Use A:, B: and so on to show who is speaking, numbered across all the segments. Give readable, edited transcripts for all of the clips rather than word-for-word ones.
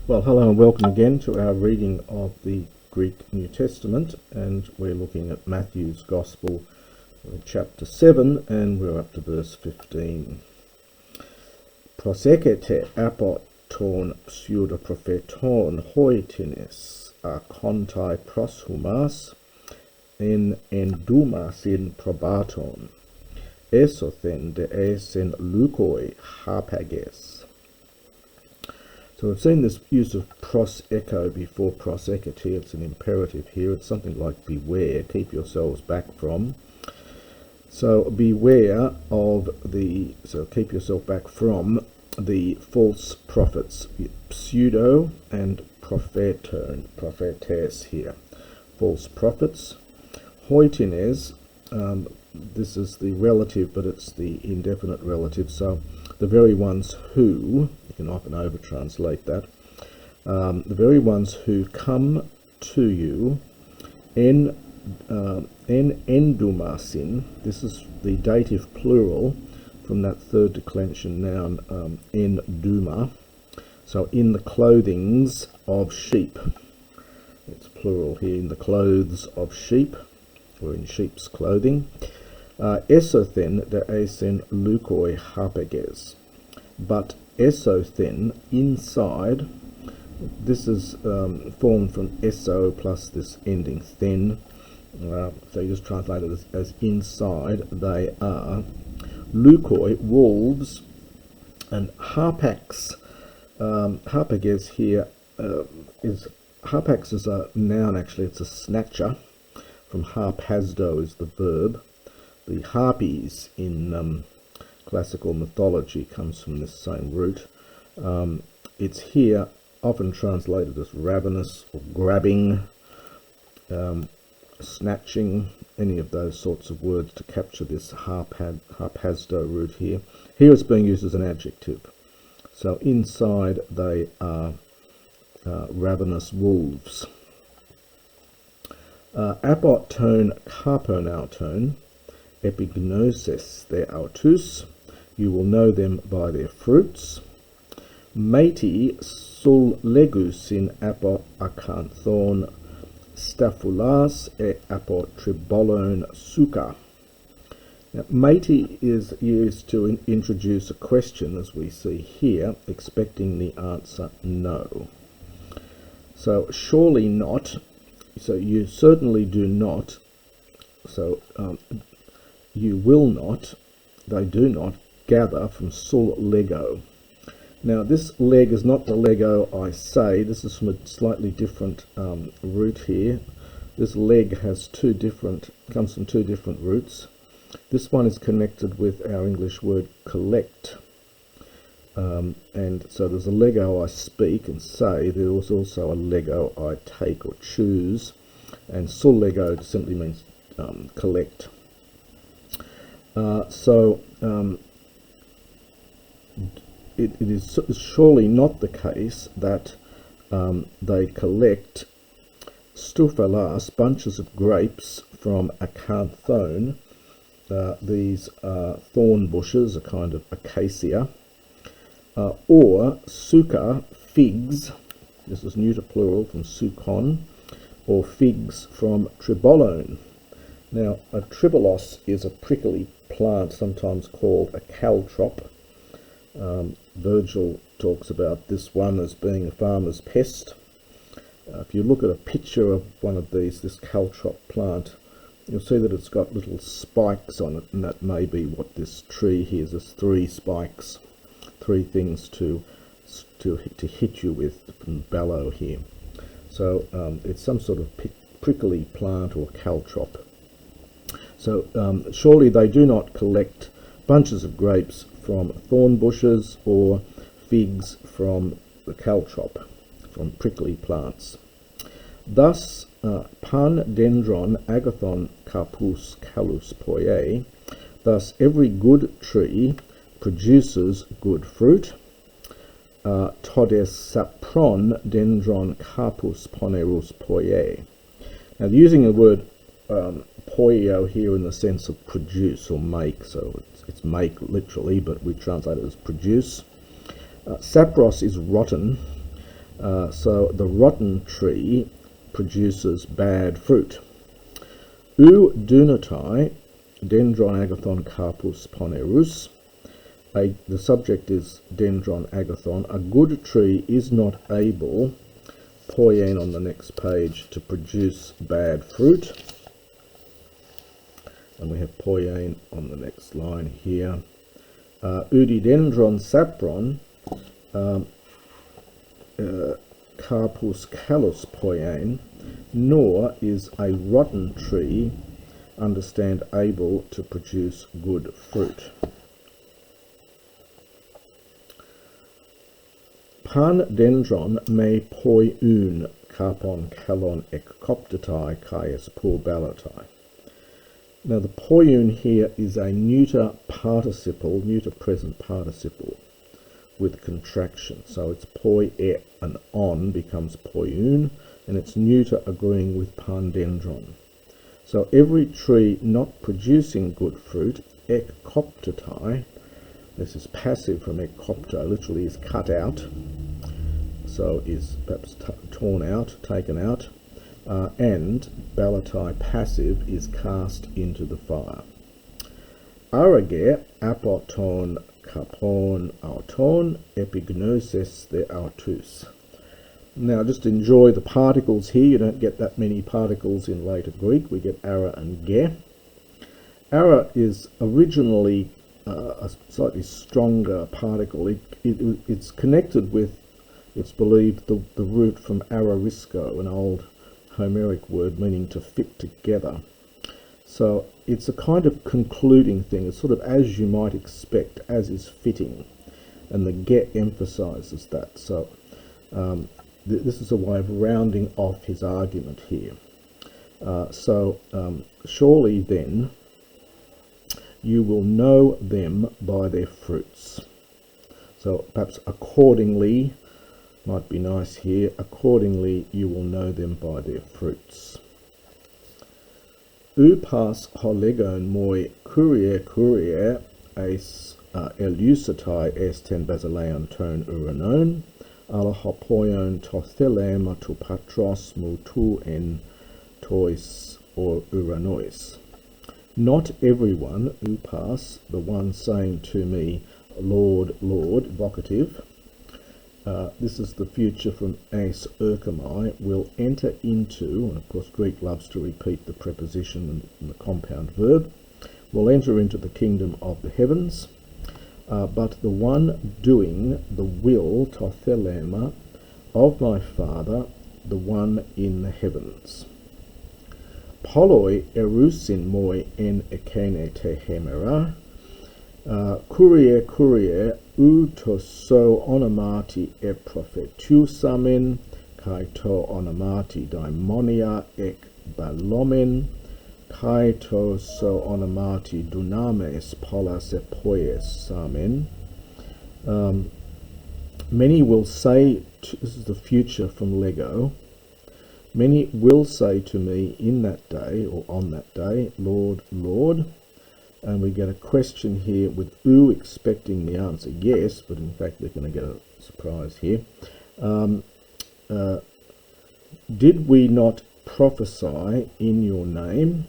A: Well, hello and welcome again to our reading of the Greek New Testament, and we're looking at Matthew's Gospel, chapter 7, and we're up to verse 15. Prosekete apot ton pseudopropheton hoitinis akontai proshumas en endumasin probaton esothen de esen lukoi harpages. So we've seen this use of pros echo before prosekete. It's an imperative here. It's something like beware, keep yourselves back from. So beware of keep yourself back from the false prophets, pseudo and prophetes here. False prophets. Hoitines, this is the relative, but it's the indefinite relative. So the very ones who, you can often over-translate that, the very ones who come to you en endumasin, this is the dative plural from that third declension noun enduma, so in the clothings of sheep. It's plural here, in the clothes of sheep, or in sheep's clothing. Esothen de esen lukoi harpages. But esothen, inside, this is formed from eso plus this ending then. So you just translate it as inside, they are. Lukoi, wolves, and harpax. Harpages here harpax is a noun, actually, it's a snatcher. From harpazdo is the verb. The harpies in classical mythology comes from this same root. It's here often translated as ravenous or grabbing, snatching, any of those sorts of words to capture this harpazdo root here. Here it's being used as an adjective. So inside they are ravenous wolves. Apot tone carponauton, epignoses their autus, you will know them by their fruits. Meti sul legus in apot acanthon staphulas e apot tribolone suka. Now, meti is used to introduce a question, as we see here, expecting the answer no. So surely not. So you certainly do not, so you will not, they do not gather from sul lego. Now this leg is not the lego I say, this is from a slightly different root here. This leg has comes from two different roots. This one is connected with our English word collect. And so there's a lego I speak and say, there was also a lego I take or choose, and sul lego simply means collect. It is surely not the case that they collect stuphalas, bunches of grapes, from acanthone. These are thorn bushes, a kind of acacia. Or suka, figs, this is neuter plural from sukon, or figs from tribolone. Now a tribolos is a prickly plant, sometimes called a caltrop. Virgil talks about this one as being a farmer's pest. If you look at a picture of one of this caltrop plant, you'll see that it's got little spikes on it, and that may be what this tree here is. There's 3 spikes. 3 things to hit you with from bellow here. So it's some sort of prickly plant or caltrop. So surely they do not collect bunches of grapes from thorn bushes or figs from the caltrop, from prickly plants. Thus pan dendron agathon carpus calus poie, thus every good tree produces good fruit. Todes sapron dendron carpus ponerus poie. Now using the word poio here in the sense of produce or make, so it's make literally, but we translate it as produce. Sapros is rotten. So the rotten tree produces bad fruit. U dunatai, dendron agathon carpus ponerus. The subject is dendron agathon. A good tree is not able, poien on the next page, to produce bad fruit. And we have poien on the next line here. Udidendron sapron, carpus callus poien, nor is a rotten tree, understand, able to produce good fruit. Pan dendron me poiun carpon kalon ekoptatai kaias pulbalatai. Now the poiun here is a neuter participle, neuter present participle with contraction. So it's poi e and on becomes poiun, and it's neuter agreeing with pan dendron. So every tree not producing good fruit, ekoptatai, this is passive from ekopto, literally is cut out, so is perhaps torn out, taken out, and balatai, passive, is cast into the fire. Arage apoton kapon auton epignoses the autus. Now just enjoy the particles here. You don't get that many particles in later Greek. We get ara and ge. Ara is originally a slightly stronger particle. It's connected with, it's believed, the root from ararisco, an old Homeric word meaning to fit together. So it's a kind of concluding thing. It's sort of as you might expect, as is fitting, and the get emphasizes that. So this is a way of rounding off his argument here. Surely then you will know them by their fruits. So perhaps accordingly might be nice here. Accordingly you will know them by their fruits. Upas holegon moi courier eis elucitai esten basileon ton uranon, ala hopoion tothelema tu patros mutu en tois or uranois. Not everyone, upas, the one saying to me, Lord, Lord, vocative, this is the future from eis erchomai, will enter into, and of course Greek loves to repeat the preposition and the compound verb, will enter into the kingdom of the heavens, but the one doing the will, tothelema, of my Father, the one in the heavens. Poloi erusin moi en ekene te hemera, courier to so onomati e prophetusamen, kai to onomati daimonia ek balomen, kai to so onomati dunames polas epoies samen. Many will say, this is the future from Lego, many will say to me in that day, or on that day, Lord, Lord. And we get a question here with U expecting the answer yes, but in fact we're going to get a surprise here. Did we not prophesy in your name,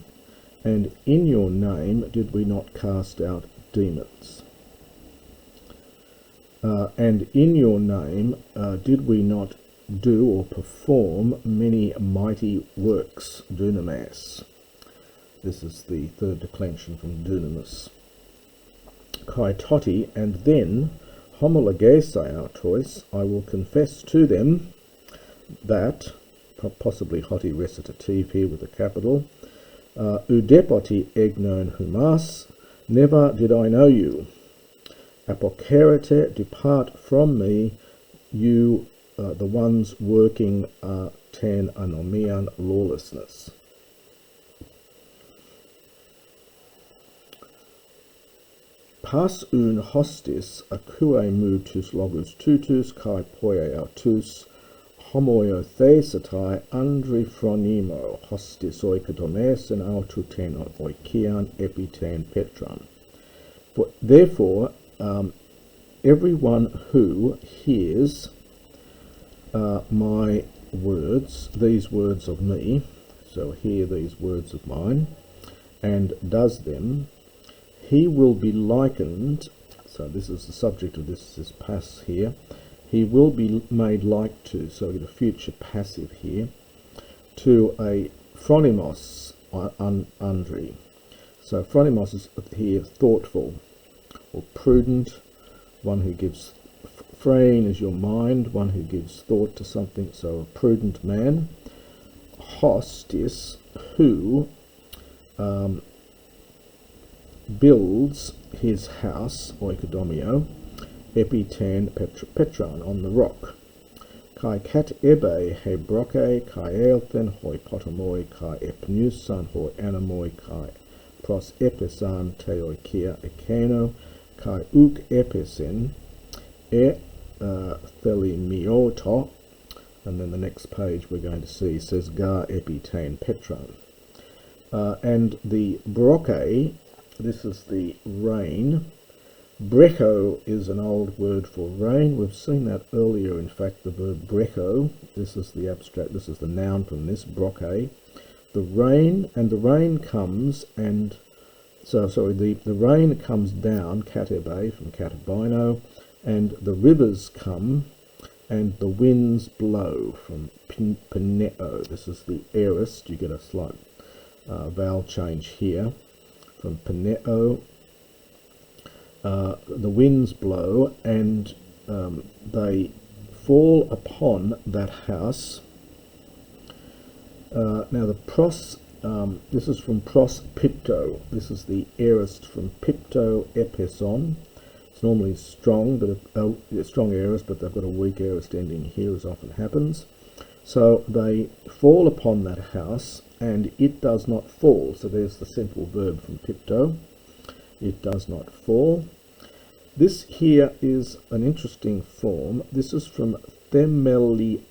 A: and in your name did we not cast out demons? And in your name did we not do or perform many mighty works, dunamis? This is the third declension from dunamis. Kai toti, and then homologesai autois, I will confess to them that, possibly hoti recitative here with a capital, udepoti egnon humas, never did I know you. Apokerete, depart from me, you, the ones working ten anomian lawlessness. Pas un hostis acue mutus logus tutus kai poie autus homoio thesatai andri phronimo hostis oikodomes and aututen oikian epiten petram. Therefore, everyone who hears my words, these words of me, so hear these words of mine, and does them, he will be likened, so this is the subject of this pass here, he will be made like to, so we get a future passive here, to a phronimos undri. So phronimos is here thoughtful or prudent, one who gives, phrein is your mind, one who gives thought to something, so a prudent man. Hostis, who builds his house, oikodomio, epiten petron, on the rock. Kai kat ebe he broke, kai elthen hoi potomoi, kai epnusan hoi anamoi, kai pros episan teoikia ekeno, kai uk episen e thelimioto, and then the next page we're going to see says gar epitane petron. And the broche, this is the rain. Brecho is an old word for rain. We've seen that earlier, in fact, the verb brecho. This is the abstract, this is the noun from this, broche. The rain, and the rain comes, and so sorry, the rain comes down, katebe from katabino, and the rivers come, and the winds blow from pineo. This is the aorist. You get a slight vowel change here from pineo. The winds blow, and they fall upon that house. Now the pros, this is from pros pipto. This is the aorist from pipto epison. It's normally strong, but strong aorist, but they've got a weak aorist ending here, as often happens. So they fall upon that house, and it does not fall. So there's the simple verb from pipto. It does not fall. This here is an interesting form. This is from themelioo,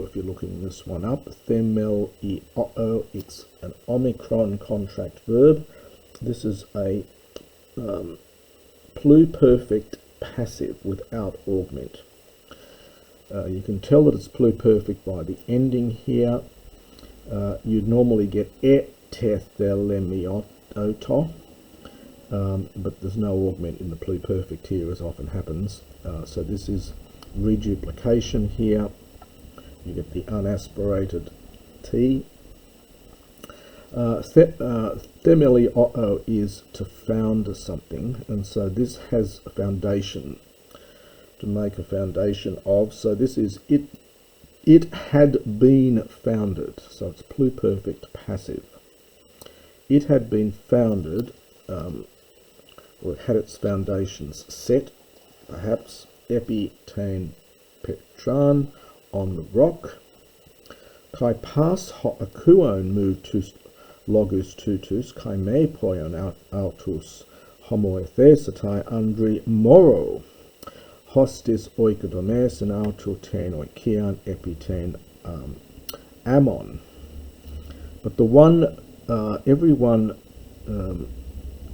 A: if you're looking this one up. Themelioo, it's an omicron contract verb. This is a pluperfect passive without augment. You can tell that it's pluperfect by the ending here. You'd normally get etethelemiooto, but there's no augment in the pluperfect here, as often happens. So this is reduplication here. You get the unaspirated T. Themelioo is to found something, and so this has a foundation, to make a foundation of. So this is it. It had been founded, so it's pluperfect passive. It had been founded, or it had its foundations set, perhaps epitane petran, on the rock. Kai pas ho akuon moved logus tutus, kai me poion altus homoethesatai andri moro. Hostis oikodomes and altoten oikian epiten amon. But the one, everyone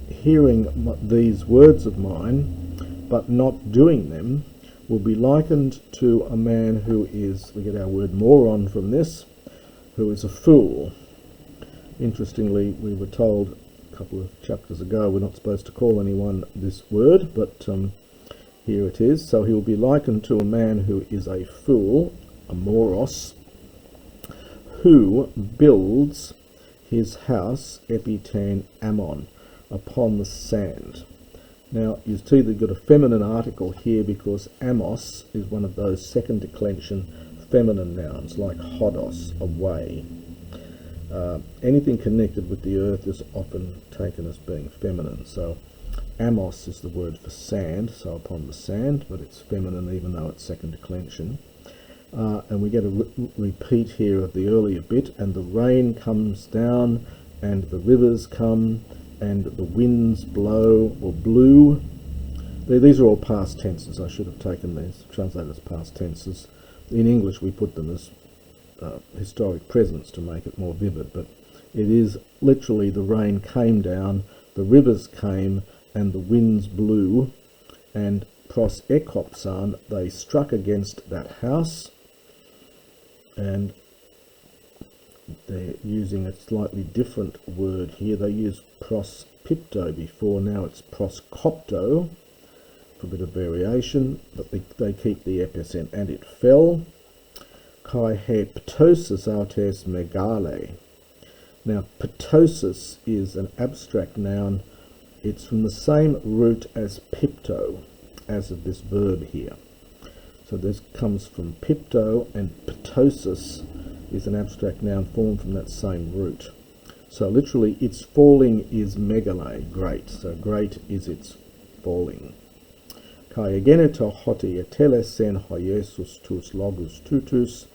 A: hearing these words of mine, but not doing them, will be likened to a man who is, we get our word moron from this, who is a fool. Interestingly, we were told a couple of chapters ago we're not supposed to call anyone this word, but here it is. So he will be likened to a man who is a fool, a moros, who builds his house, epitane amon, upon the sand. Now, you see they've got a feminine article here because amos is one of those second declension feminine nouns, like hodos, away. Anything connected with the earth is often taken as being feminine. So amos is the word for sand, so upon the sand, but it's feminine even though it's second declension. And we get a repeat here of the earlier bit, and the rain comes down, and the rivers come, and the winds blow, or blew. These are all past tenses. I should have taken these, translated as past tenses. In English we put them as historic presents to make it more vivid, but it is literally the rain came down, the rivers came, and the winds blew, and pros ekopsan, they struck against that house, and they're using a slightly different word here. They used prospipto before, now it's proskopto, for a bit of variation, but they keep the epicent. And it fell, kai he ptosis autes megale. Now, ptosis is an abstract noun. It's from the same root as pipto, as of this verb here. So this comes from pipto, and ptosis is an abstract noun formed from that same root. So literally, its falling is megale, great. So great is its falling. Kai egeneto hoti etelesen hoiesus tus logus tutus,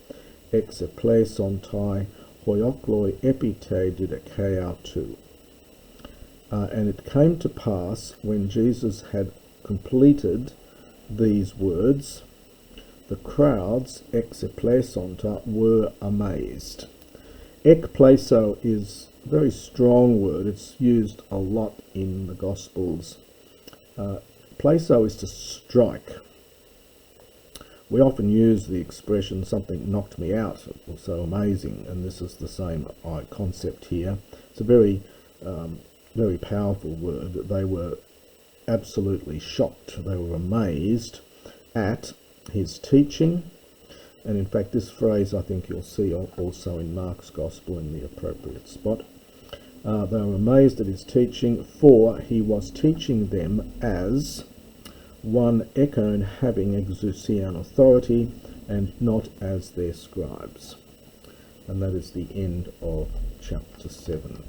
A: ex epleson tai hoiokloi epite didakea tu. And it came to pass, when Jesus had completed these words, the crowds, ex eplesonta, were amazed. Ekpleso is a very strong word. It's used a lot in the Gospels. Pleso is to strike. We often use the expression, something knocked me out, or so amazing, and this is the same concept here. It's a very, very powerful word. They were absolutely shocked. They were amazed at his teaching, and in fact this phrase I think you'll see also in Mark's Gospel in the appropriate spot. They were amazed at his teaching, for he was teaching them as one ekon having exousian authority, and not as their scribes. And that is the end of chapter 7.